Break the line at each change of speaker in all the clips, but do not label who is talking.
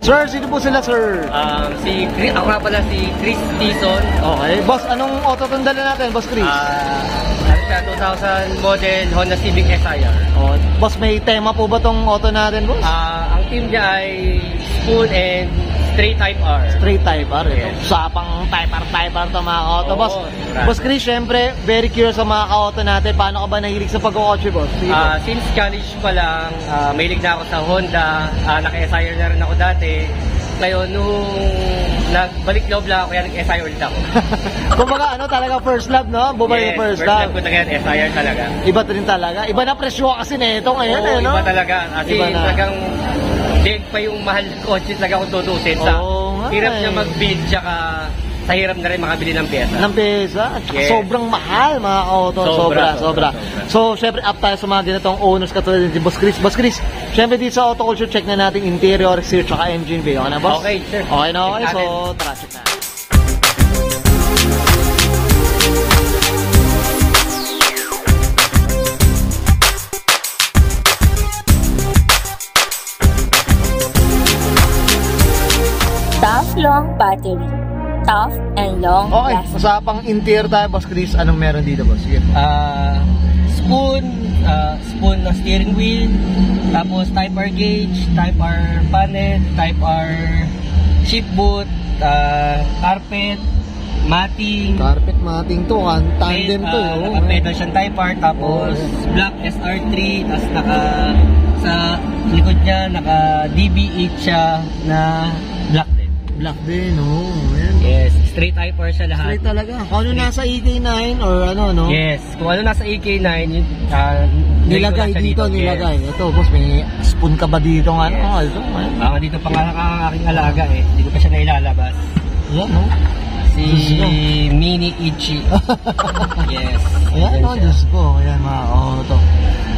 Sir, sino po sila, sir?
Ako nga pala si Chris Tison.
Okay. Boss, anong auto itong dala natin, Boss Chris?
Ano siya, 2000 model Honda Civic SIR.
Oh, boss, may tema po ba tong auto natin, boss?
Ang team niya ay Spoon and Straight Type R.
Straight Type R. Ito.
Yes.
Usapang Type R to mga auto, boss.
Right.
Boss Chris, syempre, very curious sa mga ka-auto natin. Paano ka ba nahilig sa pag-auto, boss?
Since college pa lang, mahilig na ako sa Honda. Naka-SIR na rin ako dati. Ngayon, nung nagbalik loob lang ako, kaya nag-SIR ulit ako.
Kumbaga, talaga first love, no? Bumalik
Yes,
first
first
love.
love ko talaga, SIR talaga.
Iba rin talaga. Iba na presyo kasi nito ngayon, no?
Iba talaga. Kasi
iba na.
talagang leg pa yung mahal na kotse talaga kung tutusin. Sa hirap niya mag-build, tsaka sa hirap na rin makabili ng pyesa.
Ng pyesa?
Yes.
Sobrang mahal, mga ka-auto. Sobra. So, syempre, up tayo sa mga ganitong owners katulad ni Boss Chris. Boss Chris, syempre dito sa Auto Culture, check na natin interior, exterior, tsaka engine bay. Okay na, boss?
Okay, sir.
Okay na, okay. So, tara, check na.
Tough long battery. Tough and long
Okay,
lasting.
usapang interior tayo, Boss Chris. Anong meron dito, boss? Sige.
Spoon na steering wheel, tapos Type R gauge, Type R panel, Type R chip boot, carpet, matting.
Carpet matting to, tandem to.
Naka-pedal siyang Type R, tapos black SR3, tapos sa likod niya, naka DB8 siya na black din.
Black din, oh. Ayan.
Yes, straight Type R siya lahat.
Straight talaga. Kung ano nasa EK9 or ano, no?
Yes, kung ano nasa EK9,
nilagay dito, nilagay.
Yes.
Ito, boss, may spoon ka ba dito? Ano?
Yes. Dito pa nga ang aking alaga eh. Hindi ko pa siya nailalabas.
Yan, no?
Si Mini Ichi. Yes.
Ayan, no? Diyos ko. Ayan, mga auto.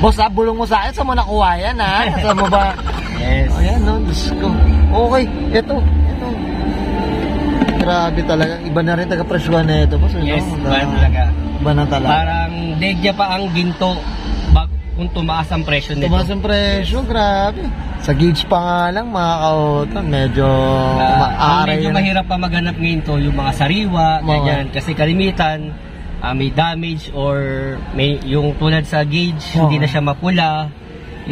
Boss, bulong mo sa akin. Saan mo nakuha yan, ha? Saan mo ba?
Yes.
Ayan, no? Diyos ko. Okay. Ito. Grabe talaga. Iba na rin taga-presyuhan na ito, boss.
Yes,
no?
iba talaga.
Iba na talaga.
Parang degya pa ang ginto kung tumaas ang presyo nito.
Tumaas ang presyo, grabe. Sa gauge pa nga lang, mga ka-auto, medyo maaray.
Medyo mahirap pa maghanap ngayon to, yung mga sariwa, ganyan. Kasi kalimitan, may damage or may yung tulad sa gauge, hindi na siya mapula.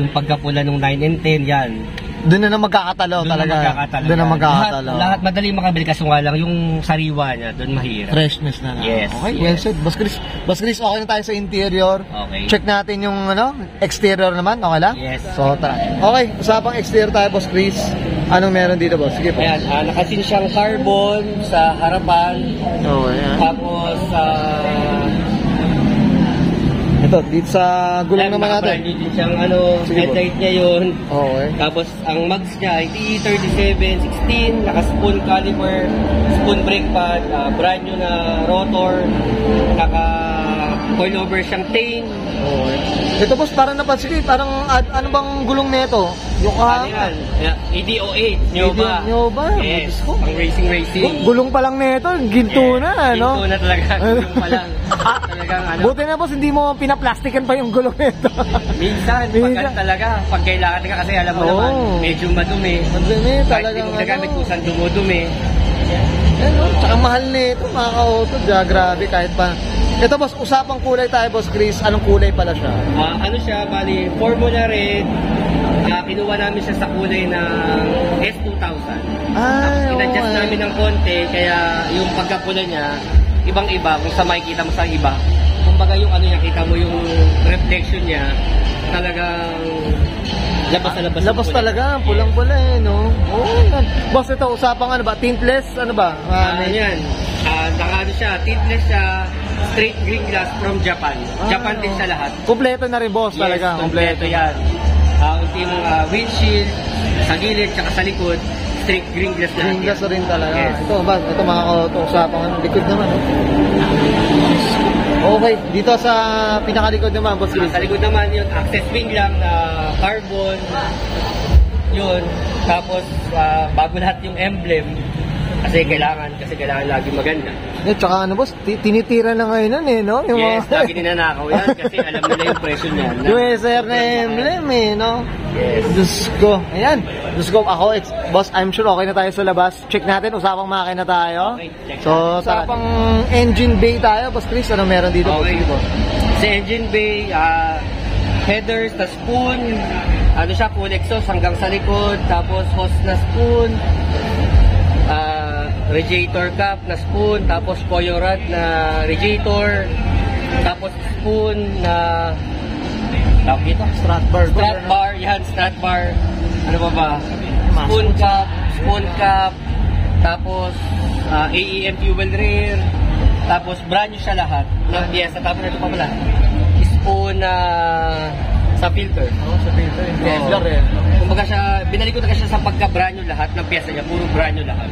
Yung pagkapula ng 9 and 10, yan.
Doon na magkakatalo talaga. Doon na magkakatalo.
Lahat madali makabili kasi nga lang yung sariwa niya, doon mahirap.
Freshness na.
Yes.
Okay,
yes.
well said. Boss Chris, okay na tayo sa interior.
Okay.
Check natin yung exterior naman, okay lang?
Yes.
So, tara. Okay, usapang exterior tayo, Boss Chris. Anong meron dito, boss? Sige po.
Ayan, nakasin siyang carbon sa harapan.
Oh, ayan.
Tapos,
ito, dito sa gulong naman natin.
Dito siyang
Sige
headlight niya yun.
Okay.
Tapos, ang mags niya ay T3716, naka-spoon caliper, spoon brake pad, brand new na rotor, naka-coilover siyang chain.
Okay. Ito, boss, parang napansin ko, parang ano bang gulong nito? Yung
Yan, EDO8, Nyoba.
Nyoba?
Yes, ang racing.
Gulong pa lang nito, ginto na, no?
Ginto na talaga, gulong pa lang. Talagang
Buti na, boss, hindi mo pinaplastikan pa yung gulong nito.
Minsan, pag talaga, pag kailangan ka kasi alam mo naman, medyo madumi.
Madumi,
Kahit
talagang
hindi mo nagamit kung saan dumudumi.
Tsaka mahal nito, mga ka-auto, grabe, kahit pa. Ito, boss, usapang kulay tayo, Boss Chris. Anong kulay pala siya?
Ano siya, bali, Formula Red. Kinuha namin siya sa kulay ng S2000. In-adjust namin ng konti, kaya yung pagkapula niya, ibang-iba kung sa makikita mo sa iba. Kumbaga yung niya, kita mo yung reflection niya, talagang labas na labas.
Labas talaga, pulang-pula no? Yan. Boss, ito, usapang tintless, ano ba?
Yan. Naka siya, tintless siya, straight green glass from Japan. Japan din sa lahat.
Kompleto na rin, boss, talaga.
Kompleto yan. Unti mong windshield, sa gilid, tsaka sa likod, straight green glass na.
Green glass rin talaga.
Yes.
Ito mga usapang likod naman. Okay, dito sa pinakalikod naman, boss.
Sa likod naman yun, access wing lang na carbon. Yun. Tapos, bago lahat yung emblem. Kasi kailangan lagi maganda.
Tsaka ano boss, tinitira na ngayon nun eh, no? Yung
Yes, lagi ninanakaw yan kasi alam nila yung presyo niya.
Yung SR na emblem eh, no?
Yes.
Diyos ko. Ayan. Diyos ko, ako, boss, I'm sure okay na tayo sa labas. Check natin, usapang makina tayo.
Okay, check
So, usapang engine bay tayo. Boss Chris, ano meron dito?
Okay.
Boss?
Sa engine bay, headers na spoon, ano siya, full exhaust hanggang sa likod, tapos hose na spoon, radiator cap na spoon, tapos coil rod na radiator, tapos spoon na tawag dito?
Strut bar.
Yan, strut bar. Ano ba? Spoon cap, tapos AEM fuel rear, tapos brand new siya lahat. Yes, tapos ito pa pala. Spoon sa filter.
Sa filter.
Yes, eh. Kumbaga siya, binalik ko na siya sa pagka-brand new lahat ng pyesa niya, puro brand new lahat.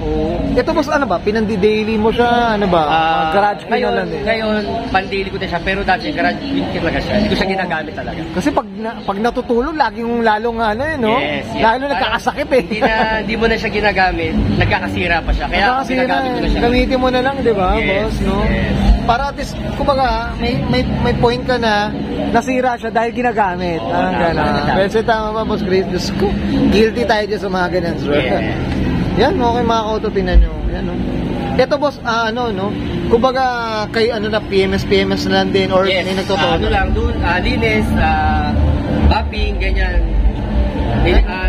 Ito boss, ano ba? Pinandi-daily mo siya, ano ba? Garage ko na lang eh.
Ngayon, pandili ko na siya, pero dati garage win talaga siya. Hindi ko siya ginagamit talaga.
Kasi pag natutulog, laging lalong ano eh, no?
Yes.
Lalo nagkakasakit eh.
Hindi mo na siya ginagamit, nagkakasira pa siya. Kaya ginagamit ko na siya.
Gamitin mo na lang, di ba,
Yes,
boss, no?
yes.
Para at least, kumbaga, may point ka na nasira siya dahil ginagamit.
Tama.
Pero tama ba, boss Chris? Diyos ko, guilty tayo dyan sa mga ganyan, sir.
Yeah.
Yan, okay mga kauto, tinan nyo. Yan, no? Ito, boss, no? Kumbaga, kay ano na, PMS na lang din, or
Yes,
may nagtotoo.
ano lang doon, linis, mapping, ganyan.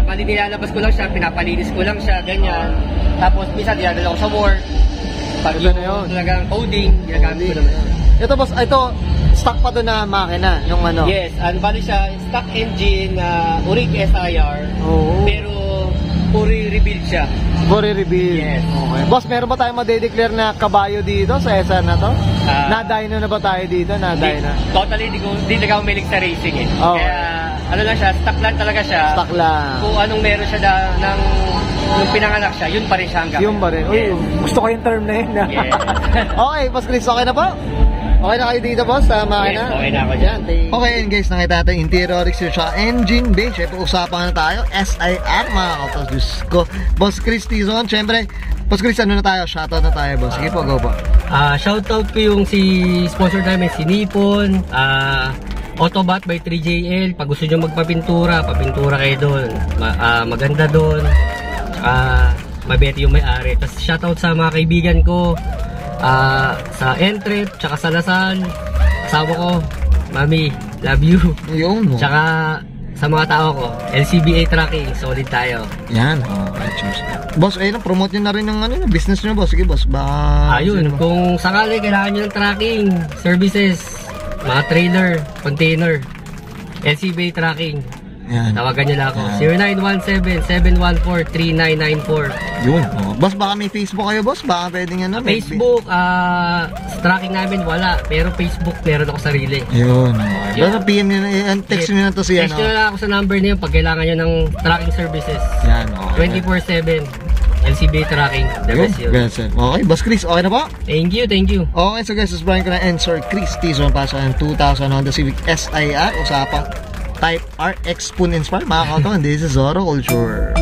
Bali nilalabas ko lang siya, pinapalinis ko lang siya, ganyan. Tapos, minsan, dinadala ko sa work. Pag
Ito na yun.
talagang coding, ginagamit ko naman siya.
Ito, boss, ito, stock pa doon na makina, yung ano.
Yes, bali siya, stock engine, Uric SIR, pero puri rebuild siya.
Body reveal.
Yes.
Okay. Boss, meron ba tayong madedeclare na kabayo dito sa SR na to? Na-dyno na ba tayo dito? Na-dyno.
Totally, di talaga umilig sa racing eh.
Oh.
Kaya, ano lang siya, stock lang talaga siya.
Stock lang.
Kung anong meron siya nung pinanganak siya, yun pa rin siya hanggang.
Yun ba rin?
Yes.
Gusto ko yung term na yun.
Yes.
Okay, Boss Chris, okay na po? Okay na kayo dito, boss? Tama
Yes,
na?
okay na ako dyan.
Okay, and guys, nakita natin interior exterior sa engine bay. Siyempre, usapan na tayo. SIR, mga kautos. Diyos ko. Boss Chris Tizon, siyempre. Boss Chris, ano na tayo? Shoutout na tayo, boss. Sige po, go po.
Shoutout ko yung sponsor namin, si Nippon, Autobot by 3JL. Pag gusto nyo papintura kayo doon. Maganda doon. Mabete yung may-ari. Tapos shoutout sa mga kaibigan ko, sa Entrep, tsaka sa Lasal, asawa ko, Mami, love you.
Yun, mo.
Tsaka sa mga tao ko, LCBA Tracking, solid tayo.
Yan. Okay, cheers. Boss, ayun, promote nyo na rin ng business nyo, boss. Sige, boss.
Ayun, kung sakali kailangan nyo ng tracking, services, mga trailer, container, LCBA Tracking,
yan.
tawagan nyo lang ako. 0917-714-3994.
Yun. Oh. Boss, baka may Facebook kayo, boss? Baka pwedeng ano?
Facebook, sa tracking namin wala, pero Facebook meron ako sarili.
Yun. Okay. Basta PM nyo na, text nyo na to siya,
Text nyo na lang ako sa number niyo pag kailangan nyo ng tracking services.
Yan, okay.
24/7 LCBA Tracking. The best yun.
Okay, Boss Chris, okay na po?
Thank you.
Okay, so guys, Brian ko na and Sir Chris Tizon para sa 2000 Honda Civic SIR. Usapang Type RX Spoon Inspire. Mga kauto, this is Zoro Culture.